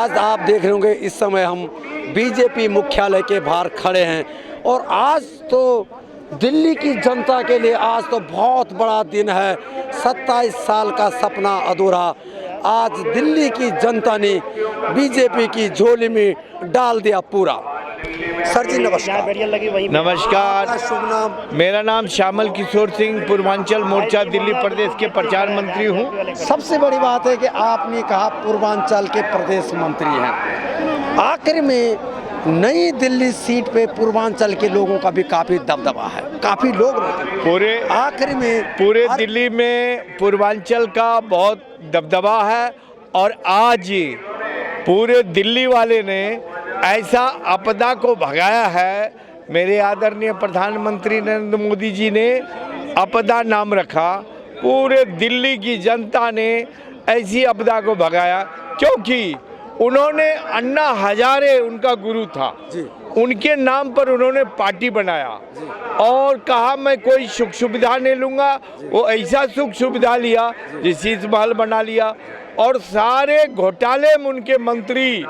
आज आप देख रहे होंगे इस समय हम बीजेपी मुख्यालय के बाहर खड़े हैं और आज तो दिल्ली की जनता के लिए आज तो बहुत बड़ा दिन है। 27 साल का सपना अधूरा आज दिल्ली की जनता ने बीजेपी की झोली में डाल दिया पूरा। सर जी नमस्कार। नमस्कार, आपका शुभ नाम? मेरा नाम श्यामल किशोर सिंह, पूर्वांचल मोर्चा दिल्ली प्रदेश के प्रचार मंत्री हूँ। सबसे बड़ी बात है कि आपने कहा पूर्वांचल के प्रदेश मंत्री हैं। आखिर में नई दिल्ली सीट पे पूर्वांचल के लोगों का भी काफी दबदबा है, काफी लोग पूरे आखिर में पूरे दिल्ली में पूर्वांचल का बहुत दबदबा है और आज पूरे दिल्ली वाले ने ऐसा आपदा को भगाया है। मेरे आदरणीय प्रधानमंत्री नरेंद्र मोदी जी ने आपदा नाम रखा। पूरे दिल्ली की जनता ने ऐसी आपदा को भगाया क्योंकि उन्होंने अन्ना हजारे उनका गुरु था, उनके नाम पर उन्होंने पार्टी बनाया और कहा मैं कोई सुख सुविधा नहीं लूँगा। वो ऐसा सुख सुविधा लिया, शीश महल बना लिया और सारे घोटाले में उनके मंत्री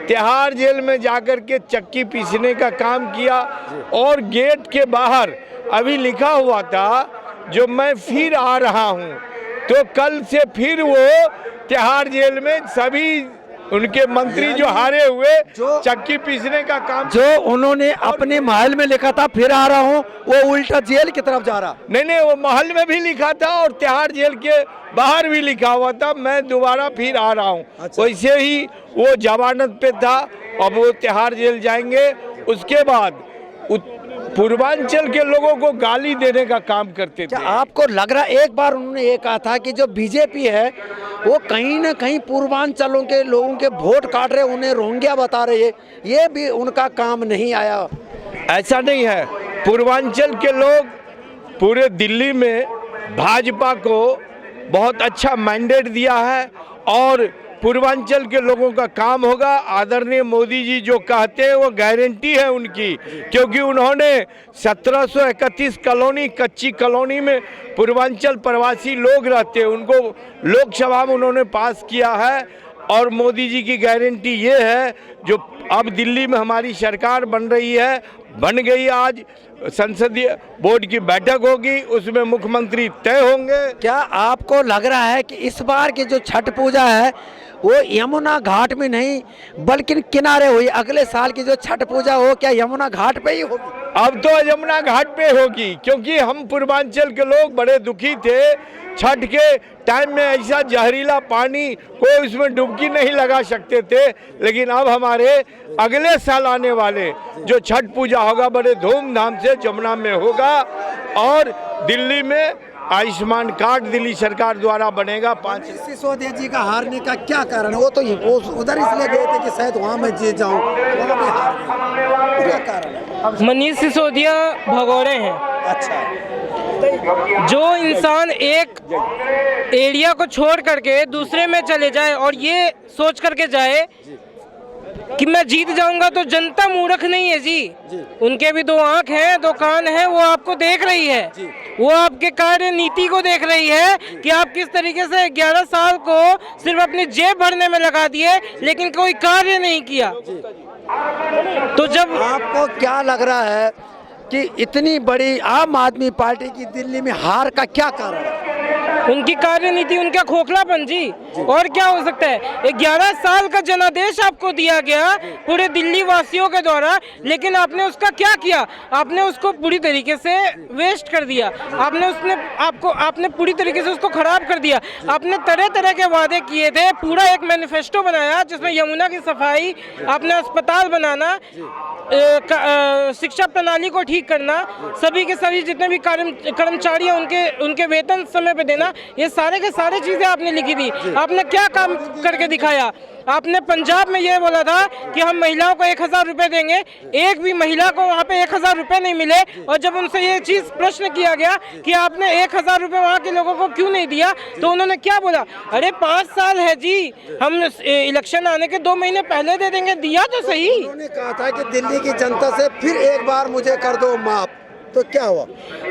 तिहाड़ जेल में जाकर के चक्की पीसने का काम किया। और गेट के बाहर अभी लिखा हुआ था जो मैं फिर आ रहा हूँ, तो कल से फिर वो तिहाड़ जेल में सभी उनके मंत्री जो हारे हुए चक्की पीसने का काम, जो उन्होंने अपने महल में लिखा था फिर आ रहा हूँ, वो उल्टा जेल की तरफ जा रहा। नहीं, वो महल में भी लिखा था और तिहाड़ जेल के बाहर भी लिखा हुआ था मैं दोबारा फिर आ रहा हूँ। अच्छा। वैसे ही वो जमानत पे था, अब वो तिहाड़ जेल जाएंगे। उसके बाद पूर्वांचल के लोगों को गाली देने का काम करते थे। क्या आपको लग रहा, एक बार उन्होंने ये कहा था कि जो बीजेपी है वो कहीं ना कहीं पूर्वांचलों के लोगों के वोट काट रहे, उन्हें रोहिंग्या बता रहे है, ये भी उनका काम नहीं आया? ऐसा नहीं है। पूर्वांचल के लोग पूरे दिल्ली में भाजपा को बहुत अच्छा मैंडेट दिया है और पूर्वांचल के लोगों का काम होगा। आदरणीय मोदी जी जो कहते हैं वो गारंटी है उनकी, क्योंकि उन्होंने 1731 कॉलोनी कच्ची कॉलोनी में पूर्वांचल प्रवासी लोग रहते हैं, उनको लोकसभा में उन्होंने पास किया है। और मोदी जी की गारंटी ये है जो अब दिल्ली में हमारी सरकार बन रही है, बन गई। आज संसदीय बोर्ड की बैठक होगी, उसमें मुख्यमंत्री तय होंगे। क्या आपको लग रहा है कि इस बार की जो छठ पूजा है वो यमुना घाट में नहीं बल्कि किनारे हुई? अगले साल की जो छठ पूजा हो क्या यमुना घाट पे ही होगी? अब तो यमुना घाट पे होगी, क्योंकि हम पूर्वांचल के लोग बड़े दुखी थे। छठ के टाइम में ऐसा जहरीला पानी कोई उसमें डुबकी नहीं लगा सकते थे, लेकिन अब हमारे अगले साल आने वाले जो छठ पूजा होगा बड़े धूमधाम से यमुना में होगा। और दिल्ली में आयुष्मान कार्ड दिल्ली सरकार द्वारा बनेगा। 5 सिसोदिया जी का हारने का क्या कारण है? वो तो उधर इसलिए गए थे कि शायद वहाँ मैं जीत जाऊँ, वहाँ भी हार गए। क्या कारण है? मनीष सिसोदिया भगोड़े हैं। अच्छा, जो इंसान एक एरिया को छोड़ करके दूसरे में चले जाए और ये सोच करके जाए कि मैं जीत जाऊंगा, तो जनता मूर्ख नहीं है जी। उनके भी 2 आंख हैं, 2 कान हैं, वो आपको देख रही है। वो आपके कार्य नीति को देख रही है कि आप किस तरीके से 11 साल को सिर्फ अपनी जेब भरने में लगा दिए, लेकिन कोई कार्य नहीं किया। तो जब आपको क्या लग रहा है कि इतनी बड़ी आम आदमी पार्टी की दिल्ली में हार का क्या कारण है? उनकी कार्यनीति, उनका खोखलापन जी, और क्या हो सकता है? 11 साल का जनादेश आपको दिया गया पूरे दिल्ली वासियों के द्वारा, लेकिन आपने उसका क्या किया? आपने उसको पूरी तरीके से वेस्ट कर दिया। आपने पूरी तरीके से उसको खराब कर दिया। आपने तरह तरह के वादे किए थे, पूरा एक मैनिफेस्टो बनाया जिसमें यमुना की सफाई, आपने अस्पताल बनाना, शिक्षा प्रणाली को ठीक करना, सभी के सभी जितने भी कर्मचारी हैं उनके वेतन समय पे देना, ये सारे के सारे चीजें आपने लिखी थी। आपने क्या काम करके दिखाया? आपने पंजाब में ये बोला था कि हम महिलाओं को 1000 रुपए देंगे, एक भी महिला को वहाँ पे 1000 रुपए नहीं मिले। और जब उनसे ये चीज प्रश्न किया गया कि आपने 1000 रुपए वहाँ के लोगों को क्यों नहीं दिया, तो उन्होंने क्या बोला? अरे 5 साल है जी, हम इलेक्शन आने के 2 महीने पहले दे देंगे। दिया तो सही। उन्होंने कहा था कि दिल्ली की जनता से फिर एक बार मुझे कर दो माफ, तो क्या हुआ?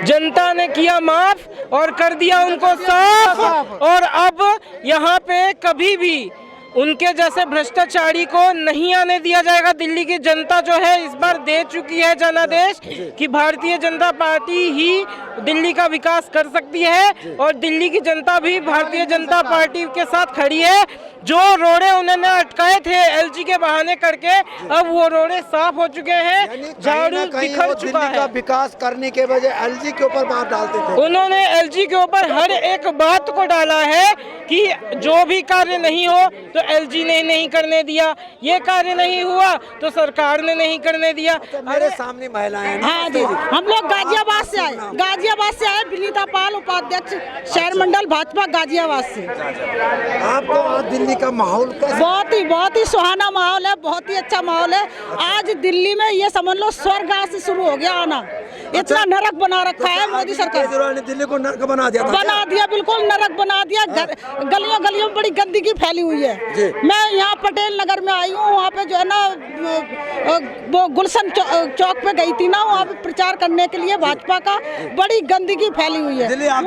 जनता ने किया माफ और कर दिया उनको साफ। और अब यहाँ पे कभी भी उनके जैसे भ्रष्टाचारी को नहीं आने दिया जाएगा। दिल्ली की जनता जो है इस बार दे चुकी है जनादेश कि भारतीय जनता पार्टी ही दिल्ली का विकास कर सकती है और दिल्ली की जनता भी भारतीय जनता पार्टी के साथ खड़ी है। जो रोड़े उन्होंने अटकाए थे एलजी के बहाने करके, अब वो रोड़े साफ हो चुके हैं, झाड़ू बिखर चुका है। का विकास करने के बजाय एलजी के ऊपर बात डालते थे। उन्होंने एलजी के ऊपर हर एक बात को डाला है कि जो भी कार्य नहीं हो तो एलजी ने नहीं करने दिया, ये कार्य नहीं हुआ तो सरकार ने नहीं करने दिया। मेरे सामने महिलाएं हैं। हाँ जी, हम लोग गाजियाबाद से आए, विनीता पाल, उपाध्यक्ष शहर मंडल भाजपा गाजियाबाद से। आपको आज दिल्ली का माहौल कैसा? बहुत ही सुहाना माहौल है, बहुत ही अच्छा माहौल है। आज दिल्ली में ये समझ लो स्वर्ग आज से शुरू हो गया आना, इतना नरक बना रखा है मोदी सरकार केजरीवाल ने दिल्ली को नरक बना दिया था। बिल्कुल नरक बना दिया। गलियों गलियों में बड़ी गंदगी फैली हुई है। मैं यहाँ पटेल नगर में आई हूँ, वहाँ पे जो है ना वो गुलशन चौक पे गई थी ना, वहाँ पे प्रचार करने के लिए भाजपा का, बड़ी गंदगी फैली हुई है। दिल्ली आप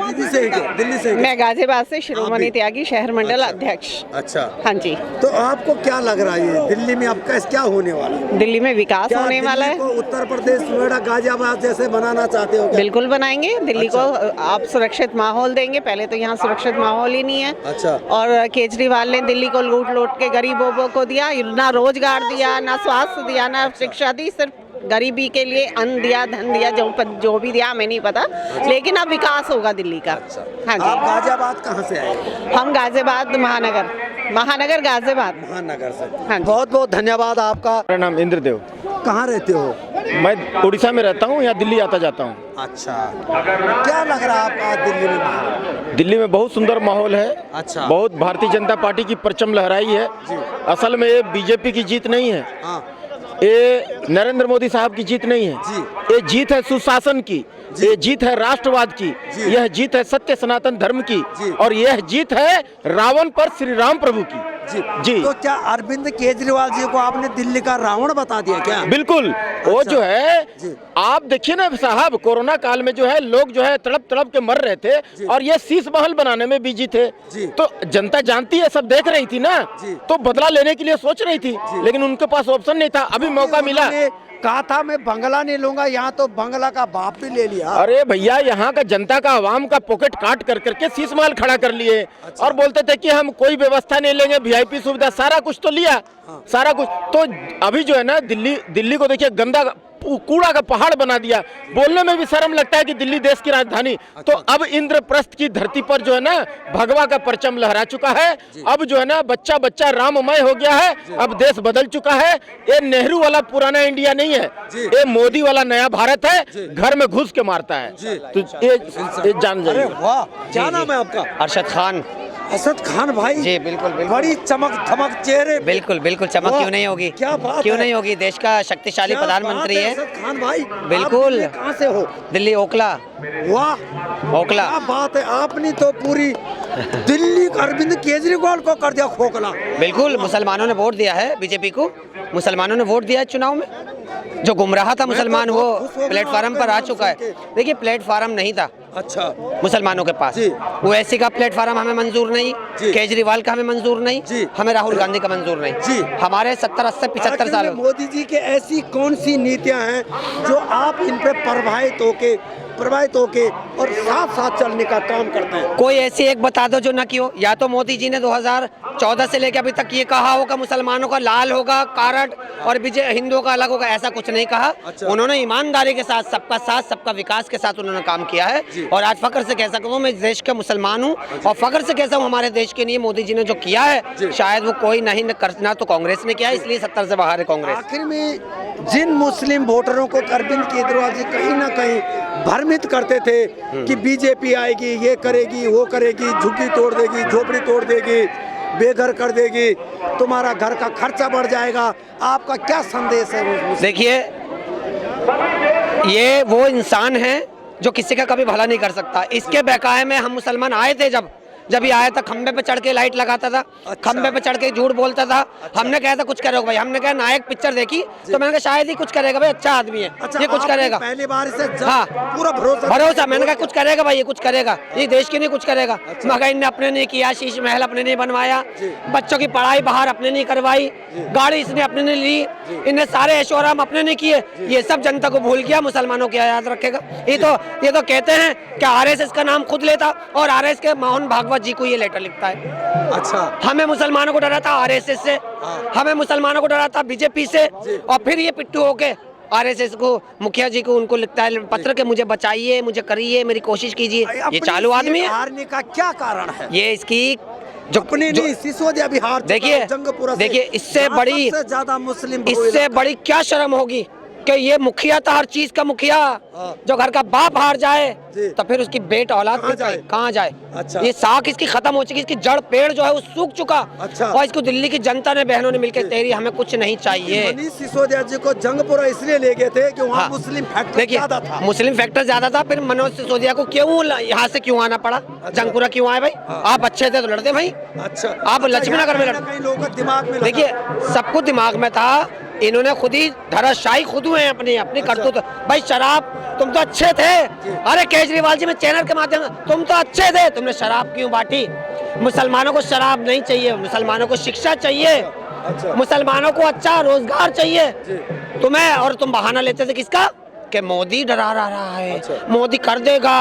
दिल्ली से मैं गाजियाबाद से शिरोमणि त्यागी शहर मंडल अध्यक्ष। अच्छा, हाँ जी। तो आपको क्या लग रहा है दिल्ली में अब क्या होने वाला है? दिल्ली में विकास होने वाला है। उत्तर प्रदेश, नोएडा, गाजियाबाद जैसे बनाना चाहते हो क्या? बिल्कुल बनाएंगे। दिल्ली को आप सुरक्षित माहौल देंगे, पहले तो यहाँ सुरक्षित माहौल ही नहीं है। अच्छा। और केजरीवाल ने दिल्ली को लूट के गरीबों को दिया, ना रोजगार दिया, ना स्वास्थ्य दिया, ना शिक्षा दी, सिर्फ गरीबी के लिए अन्न दिया, धन दिया, जो भी दिया हमें नहीं पता, लेकिन अब विकास होगा दिल्ली का। हाँ जी। आप गाजियाबाद कहाँ से आए? हम गाजियाबाद महानगर गाजियाबाद महानगर से। हाँ। बहुत बहुत धन्यवाद आपका। मेरा नाम इंद्रदेव। कहाँ रहते हो? मैं उड़ीसा में रहता हूँ, यहाँ दिल्ली आता जाता हूँ। अच्छा, क्या लग रहा है आपका दिल्ली में माहौल? दिल्ली में बहुत सुंदर माहौल है। अच्छा। बहुत भारतीय जनता पार्टी की परचम लहराई है। असल में ये बीजेपी की जीत नहीं है, हाँ। ये नरेंद्र मोदी साहब की जीत नहीं है। ये जीत है सुशासन की, ये जीत है राष्ट्रवाद की, यह जीत है सत्य सनातन धर्म की, और यह जीत है रावण पर श्री राम प्रभु की। जी। तो क्या अरविंद केजरीवाल जी को आपने दिल्ली का रावण बता दिया क्या? बिल्कुल। वो जो है, आप देखिए ना साहब, कोरोना काल में जो है लोग जो है तड़प तड़प के मर रहे थे और ये शीश महल बनाने में बिजी थे। तो जनता जानती है, सब देख रही थी ना, तो बदला लेने के लिए सोच रही थी, लेकिन उनके पास ऑप्शन नहीं था। अभी मौका मिला। कहा था मैं बंगला नहीं लूंगा, यहाँ तो बंगला का बाप भी ले लिया। अरे भैया, यहाँ का जनता का, आवाम का पॉकेट काट कर करके शीश महल खड़ा कर लिए। अच्छा। और बोलते थे कि हम कोई व्यवस्था नहीं लेंगे, वीआईपी सुविधा, सारा कुछ तो लिया। हाँ। सारा कुछ तो अभी जो है ना, दिल्ली को देखिए गंदा कूड़ा का पहाड़ बना दिया। बोलने में भी शर्म लगता है कि दिल्ली देश की राजधानी। अच्छा। तो अब इंद्रप्रस्थ की धरती पर जो है ना भगवा का परचम लहरा चुका है। अब जो है ना बच्चा बच्चा राममय हो गया है। अब देश बदल चुका है। ये नेहरू वाला पुराना इंडिया नहीं है, ये मोदी वाला नया भारत है। घर में घुस के मारता है। तो ये जान जाइए। वाह, क्या नाम है आपका? अरशद खान। असद खान भाई जी बिल्कुल बिल्कुल। बड़ी चमक धमक चेहरे। बिल्कुल बिल्कुल चमक क्यों नहीं होगी? क्या बात क्यों है? नहीं होगी? देश का शक्तिशाली प्रधानमंत्री है असद खान भाई। बिल्कुल। आप कहाँ से हो? दिल्ली ओखला। वाह, ओखला। क्या बात है, आपने तो पूरी दिल्ली अरविंद केजरीवाल को कर दिया खोखला। बिल्कुल, मुसलमानों ने वोट दिया है बीजेपी को, मुसलमानों ने वोट दिया है चुनाव में। जो गुमराह था मुसलमान वो प्लेटफार्म पर आ चुका है। देखिए, प्लेटफार्म नहीं था अच्छा मुसलमानों के पास। ओवैसी का प्लेटफार्म हमें मंजूर नहीं, केजरीवाल का हमें मंजूर नहीं, हमें राहुल गांधी का मंजूर नहीं। हमारे 70, 80, 75 साल। मोदी जी के ऐसी कौन सी नीतियां हैं जो आप इन पे प्रभावित होके और साथ साथ चलने का काम करते हैं? कोई ऐसी एक बता दो जो ना की हो। या तो मोदी जी ने 2014 से लेकर अभी तक ये कहा होगा मुसलमानों का लाल होगा कार्ड और हिंदुओं का अलग होगा, ऐसा कुछ नहीं कहा। अच्छा। उन्होंने ईमानदारी के साथ, सबका विकास के साथ उन्होंने काम किया है। और आज फख्र से कह सकता हूँ, मैं देश का मुसलमान हूँ और फख्र से कहता हूँ हमारे देश के लिए मोदी जी ने जो किया है शायद वो कोई नहीं करना तो कांग्रेस ने किया, इसलिए 70 से बाहर है कांग्रेस। आखिर में जिन मुस्लिम वोटरों को अरविंद केजरीवाल जी कहीं ना कहीं भ्रमित करते थे कि बीजेपी आएगी, ये करेगी, वो करेगी, झुग्गी तोड़ देगी, झोपड़ी तोड़ देगी, बेघर कर देगी, तुम्हारा घर का खर्चा बढ़ जाएगा, आपका क्या संदेश है? देखिए, ये वो इंसान है जो किसी का कभी भला नहीं कर सकता। इसके बकाए में हम मुसलमान आए थे जब जब ये आया था खंबे पे चढ़ के लाइट लगाता था, खंबे पे चढ़ के झूठ बोलता था। हमने कहा था कुछ करोगे भाई, हमने कहा नायक पिक्चर देखी तो मैंने कहा शायद ही कुछ करेगा भाई, अच्छा आदमी है, ये कुछ करेगा। पहली बार इसे हाँ पूरा भरोसा, मैंने कहा कुछ करेगा भाई, ये कुछ करेगा, ये देश के लिए कुछ करेगा। मगर इनने अपने नहीं किया, शीश महल अपने नहीं बनवाया, बच्चों की पढ़ाई बाहर अपने नहीं करवाई, गाड़ी इसने अपने नहीं ली, इन्हें सारे ऐशोआराम अपने नहीं किए। ये सब जनता को भूल गया, मुसलमानों को याद रखेगा। ये तो कहते हैं कि आरएसएस का नाम खुद लेता और आरएसएस के मोहन भागवत जी को ये लेटर लिखता है। अच्छा, हमें मुसलमानों को डरा था आरएसएस से, हमें मुसलमानों को डरा था बीजेपी से, और फिर ये पिट्ठू होके आरएसएस को, मुखिया जी को उनको लिखता है पत्र के मुझे बचाइए, मुझे करिए, मेरी कोशिश कीजिए। ये चालू आदमी है। हारने का क्या कारण है? ये इसकी जो अपनी नहीं, सिसोदिया भी हार चुका है जंगपुरा से। देखिए इससे बड़ी, सबसे ज्यादा मुस्लिम इससे बड़ी क्या शर्म होगी कि ये मुखिया था, हर चीज का मुखिया, जो घर का बाप हार जाए तो फिर उसकी बेट औलाद कहाँ जाए। अच्छा। ये साख इसकी खत्म हो चुकी, इसकी जड़ पेड़ जो है वो सूख चुका। अच्छा। और इसको दिल्ली की जनता ने, बहनों ने मिलकर तेरी हमें कुछ नहीं चाहिए। मनीष सिसोदिया जी को जंगपुरा इसलिए ले गए थे कि वहाँ मुस्लिम फैक्टर ज्यादा था। मुस्लिम फैक्टर ज्यादा था। फिर मनोज सिसोदिया को क्यों यहाँ से क्यों आना पड़ा? जंगपुरा क्यों आए भाई? आप अच्छे थे तो लड़ते भाई। अच्छा, आप लक्ष्मीनगर में लड़ते। कई लोगों के दिमाग में देखिए सबको दिमाग में था, इन्होंने खुद ही धराशायी खुद हुए हैं अपनी करतूत। भाई शराब, तुम तो अच्छे थे, अरे केजरीवाल जी में चैनल के माध्यम से तुम तो अच्छे थे, तुमने शराब क्यों बांटी? मुसलमानों को शराब नहीं चाहिए, मुसलमानों को शिक्षा चाहिए, मुसलमानों को अच्छा रोजगार चाहिए तुम्हें। और तुम बहाना लेते थे किसका? कि मोदी डरा रहा है, मोदी कर देगा।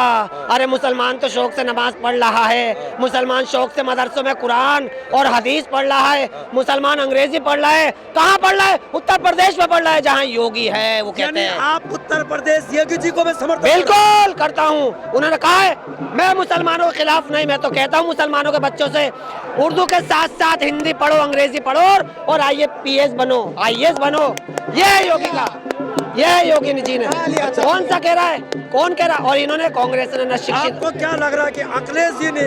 अरे मुसलमान तो शौक से नमाज पढ़ रहा है, मुसलमान शौक से मदरसों में कुरान और हदीस पढ़ रहा है, मुसलमान अंग्रेजी पढ़ रहा है। कहाँ पढ़ रहा है? उत्तर प्रदेश में पढ़ रहा है, जहाँ योगी है। वो कहते हैं आप उत्तर प्रदेश योगी जी को मैं समर्थन बिल्कुल करता हूँ। उन्होंने कहा है मैं मुसलमानों के खिलाफ नहीं, मैं तो कहता हूँ मुसलमानों के बच्चों से उर्दू के साथ साथ हिंदी पढ़ो, अंग्रेजी पढ़ो और IAS बनो, IAS बनो। ये है योगी का, ये है योगी जी ने। कौन सा कह रहा है? कौन कह रहा है? और इन्होंने कांग्रेस ने शिक्षित। आपको क्या लग रहा है कि अखिलेश जी ने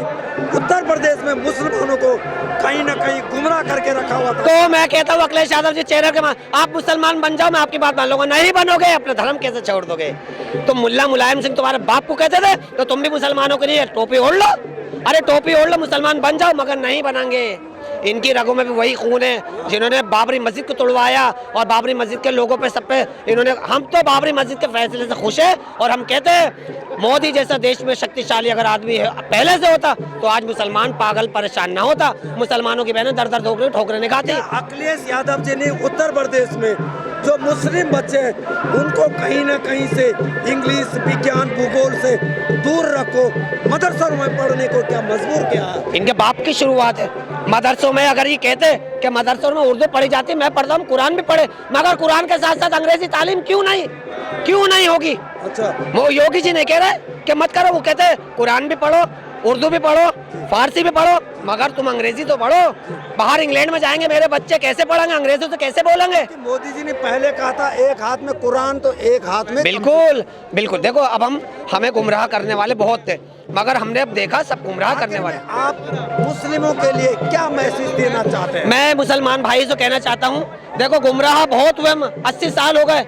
उत्तर प्रदेश में मुसलमानों को कहीं न कहीं गुमराह करके रखा हुआ था? तो मैं कहता हूँ अखिलेश यादव जी चेहरे के आप मुसलमान बन जाओ, मैं आपकी बात मान लूंगा। नहीं बनोगे, अपना धर्म कैसे छोड़ दोगे? तो मुल्ला मुलायम सिंह तुम्हारे बाप को कहते थे तो तुम भी मुसलमानों के लिए टोपी ओढ़ लो। अरे टोपी ओढ़ लो, मुसलमान बन जाओ, मगर नहीं बनाएंगे। इनकी रगों में भी वही खून है जिन्होंने बाबरी मस्जिद को तोड़वाया और बाबरी मस्जिद के लोगों पे सब पे इन्होंने। हम तो बाबरी मस्जिद के फैसले से खुश है और हम कहते हैं मोदी जैसा देश में शक्तिशाली अगर आदमी है पहले से होता तो आज मुसलमान पागल परेशान ना होता, मुसलमानों की बहनें दर दर ठोकरें नहीं खाती। अखिलेश यादव जी ने उत्तर प्रदेश में जो मुस्लिम बच्चे हैं उनको कहीं ना कहीं से इंग्लिश, विज्ञान, भूगोल से दूर रखो, मदरसों में पढ़ने को क्या मजबूर किया? इनके बाप की शुरुआत है। मदरसों में अगर ये कहते कि मदरसों में उर्दू पढ़ी जाती, मैं पढ़ता हूँ, कुरान भी पढ़े, मगर कुरान के साथ साथ अंग्रेजी तालीम क्यों नहीं होगी? अच्छा, वो योगी जी ने कह रहे कि मत करो, वो कहते हैं कुरान भी पढ़ो, उर्दू भी पढ़ो, फारसी भी पढ़ो, मगर तुम अंग्रेजी तो पढ़ो। बाहर इंग्लैंड में जाएंगे मेरे बच्चे, कैसे पढ़ेंगे? अंग्रेजी तो कैसे बोलेंगे? मोदी जी ने पहले कहा था एक हाथ में कुरान तो एक हाथ में। बिल्कुल बिल्कुल। देखो अब हमें गुमराह करने वाले बहुत थे, मगर हमने अब देखा सब गुमराह करने वाले। आप मुस्लिमों के लिए क्या मैसेज देना चाहते हैं? मैं मुसलमान भाई से कहना चाहता हूँ, देखो गुमराह बहुत हुए, 80 साल हो गए।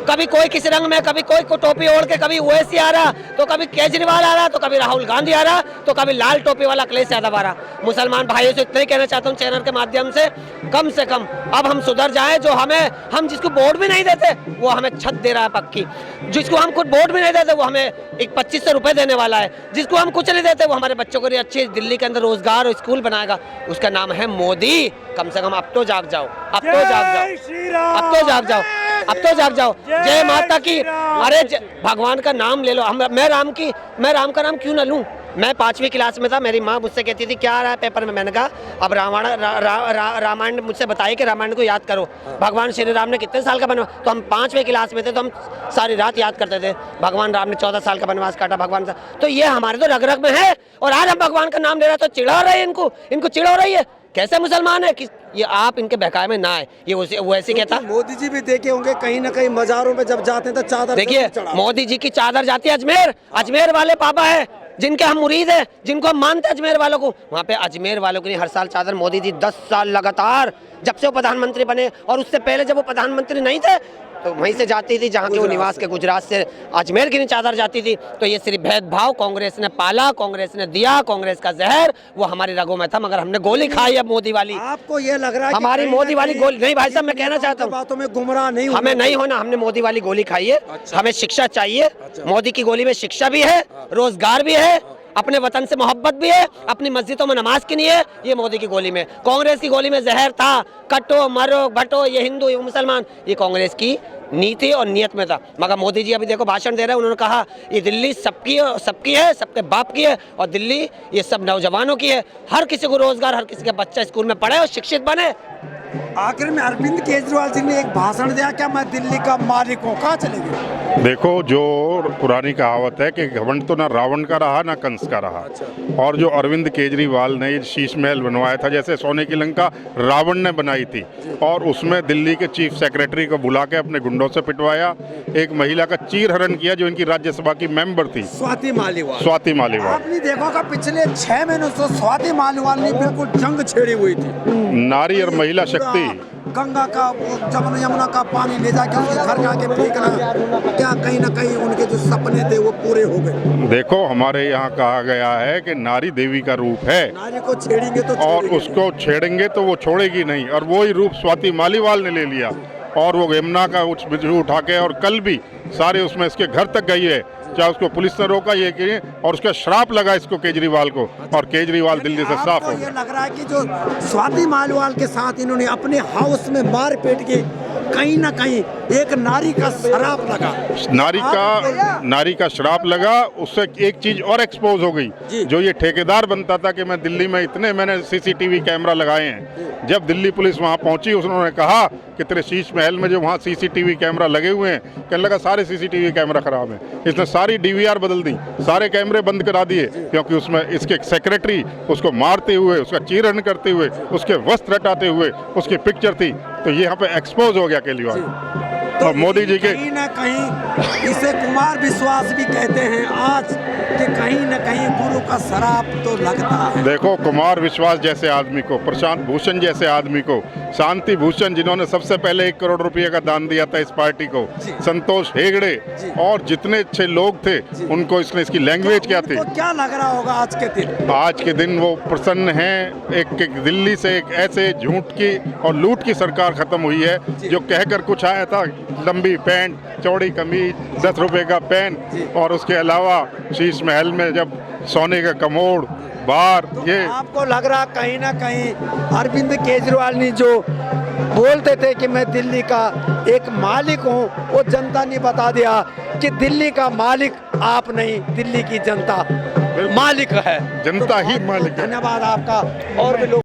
कभी कोई किसी रंग में, कभी कोई को टोपी ओढ़ के, कभी ओवैसी आ रहा, तो कभी केजरीवाल आ रहा, तो कभी राहुल गांधी आ रहा, तो कभी लाल टोपी वाला अखिलेश यादव आ रहा। मुसलमान भाइयों से इतना ही कहना चाहता हूँ चैनल के माध्यम से कम अब हम सुधर जाएं। जो हम जिसको वोट भी नहीं देते वो हमें छत दे रहा है पक्की, जिसको हम खुद वोट भी नहीं देते वो हमें एक 2500 रुपए देने वाला है, जिसको हम कुछ नहीं देते वो हमारे बच्चों को अच्छी दिल्ली के अंदर रोजगार और स्कूल बनाएगा, उसका नाम है मोदी। कम से कम अब तो जाग जाओ, अब तो जाग जाओ, अब तो जाग जाओ, अब तो जाग जाओ। जय माता की। अरे भगवान का नाम ले लो। मैं राम का नाम क्यों ना लूं? मैं 5वीं क्लास में था, मेरी माँ मुझसे कहती थी क्या आ रहा है पेपर में, मैंने कहा अब रामायण मुझसे बताइए कि रामायण को याद करो। भगवान श्री राम ने कितने साल का बनवास, तो हम 5वीं क्लास में थे तो हम सारी रात याद करते थे भगवान राम ने 14 साल का बनवास काटा भगवान से। तो ये हमारे तो रग रग में है और आज हम भगवान का नाम ले रहे हैं तो चिढ़ा रहे हैं, इनको चिढ़ हो रही है। कैसे मुसलमान है कि ये आप इनके बहकाए में ना आए। ये वो ऐसे कहता। मोदी जी भी देखे होंगे कहीं ना कहीं मजारों पे जब जाते हैं तो चादर। देखिए मोदी जी की चादर जाती है अजमेर वाले पापा है जिनके हम मुरीद हैं, जिनको हम मानते हैं अजमेर वालों को। वहाँ पे अजमेर वालों की हर साल चादर मोदी जी 10 साल लगातार जब से वो प्रधानमंत्री बने, और उससे पहले जब वो प्रधानमंत्री नहीं थे तो वहीं से जाती थी जहाँ के वो निवास के, गुजरात से अजमेर की चादर जाती थी। तो ये सिर्फ भेदभाव कांग्रेस ने पाला, कांग्रेस ने दिया, कांग्रेस का जहर वो हमारी रगों में था, मगर हमने गोली खाई है मोदी वाली। आपको ये लग रहा है हमारी मोदी वाली गोली नहीं भाई साहब, मैं कहना चाहता हूँ बातों में गुमराह नहीं हमें नहीं होना, हमने मोदी वाली गोली खाई है। हमें शिक्षा चाहिए, मोदी की गोली में शिक्षा भी है, रोजगार भी है, अपने वतन से मोहब्बत भी है, अपनी मस्जिदों में नमाज की नहीं है, ये मोदी की गोली में। कांग्रेस की गोली में जहर था, कटो मरो भटो, ये हिंदू ये मुसलमान, ये कांग्रेस की नीति और नियत में था। मगर मोदी जी अभी देखो भाषण दे रहे हैं, उन्होंने कहा ये दिल्ली सबकी है, सबकी है, सबके बाप की है, और दिल्ली ये सब नौजवानों की है। हर किसी को रोजगार, हर किसी का बच्चा स्कूल में पढ़े और शिक्षित बने। आखिर में अरविंद केजरीवाल जी ने एक भाषण दिया, क्या मैं दिल्ली का मालिक हूँ, कहाँ चले गए? देखो, जो पुरानी कहावत है कि घमंड तो ना रावण का रहा ना कंस का रहा। और जो अरविंद केजरीवाल ने शीश महल बनवाया था, जैसे सोने की लंका रावण ने बनाई थी, और उसमें दिल्ली के चीफ सेक्रेटरी को बुला के अपने गुंडों से पिटवाया, एक महिला का चीरहरण किया जो इनकी राज्यसभा की मेंबर थी, स्वाति मालीवाल। स्वाति मालीवाल। आपने देखा कि पिछले 6 महीनों से स्वाति मालीवाल ने बिल्कुल जंग छेड़ी हुई थी। नारी और महिला शक्ति, गंगा का यमुना का पानी ले जाके उसके घर का के फेंकना, क्या कहीं ना कहीं उनके जो सपने थे वो पूरे हो गए? देखो, हमारे यहाँ कहा गया है कि नारी देवी का रूप है, नारी को छेड़ेंगे तो और उसको छेड़ेंगे तो वो छोड़ेगी नहीं, और वही रूप स्वाति मालीवाल ने ले लिया, और वो यमुना का बिजली उठा के, और कल भी सारे उसमें इसके घर तक गई है, चाहे उसको पुलिस ने रोका ये कि, और उसका श्राप लगा इसको केजरीवाल को, और केजरीवाल दिल्ली से साफ हो गया। ये लग रहा है कि जो स्वाति मालीवाल के साथ इन्होंने अपने हाउस में मार पेट के कहीं ना कहीं एक नारी का श्राप लगा, नारी का श्राप लगा। उससे एक चीज और एक्सपोज हो गई, जो ये ठेकेदार बनता था कि मैं दिल्ली में इतने मैंने सीसीटीवी कैमरा लगाए हैं, जब दिल्ली पुलिस वहां पहुंची उन्होंने कहा कि तेरे शीश महल में जो वहां सीसीटीवी कैमरा लगे हुए हैं, कहने लगा सारे सीसीटीवी कैमरा खराब है। इसने सारी डीवीआर बदल दी, सारे कैमरे बंद करा दिए, क्योंकि उसमें इसके सेक्रेटरी उसको मारते हुए, उसका चीरहरण करते हुए, उसके वस्त्र हटाते हुए उसकी पिक्चर थी। तो ये यहाँ पे एक्सपोज हो गया केजरीवाल। तो मोदी जी के कहीं ना कहीं इसे कुमार विश्वास भी कहते हैं आज, कि कहीं ना कहीं गुरु का शराप तो लगता है। देखो, कुमार विश्वास जैसे आदमी को, प्रशांत भूषण जैसे आदमी को, शांति भूषण जिन्होंने सबसे पहले 1 करोड़ रुपए का दान दिया था इस पार्टी को, संतोष हेगड़े और जितने अच्छे लोग थे उनको इसने इसकी लैंग्वेज क्या थी। क्या लग रहा होगा आज के दिन? आज के दिन वो प्रसन्न हैं। एक दिल्ली से एक ऐसे झूठ की और लूट की सरकार खत्म हुई है, जो कहकर कुछ आया था, लंबी पैंट, चौड़ी कमीज, 10 रुपए का पेन, और उसके अलावा शीश महल में जब सोने का कमोड़ बार। तो ये आपको लग रहा कहीं ना कहीं अरविंद केजरीवाल ने जो बोलते थे कि मैं दिल्ली का एक मालिक हूं, वो जनता ने बता दिया कि दिल्ली का मालिक आप नहीं, दिल्ली की जनता मालिक है, जनता ही मालिक है। धन्यवाद आपका। और भी लोग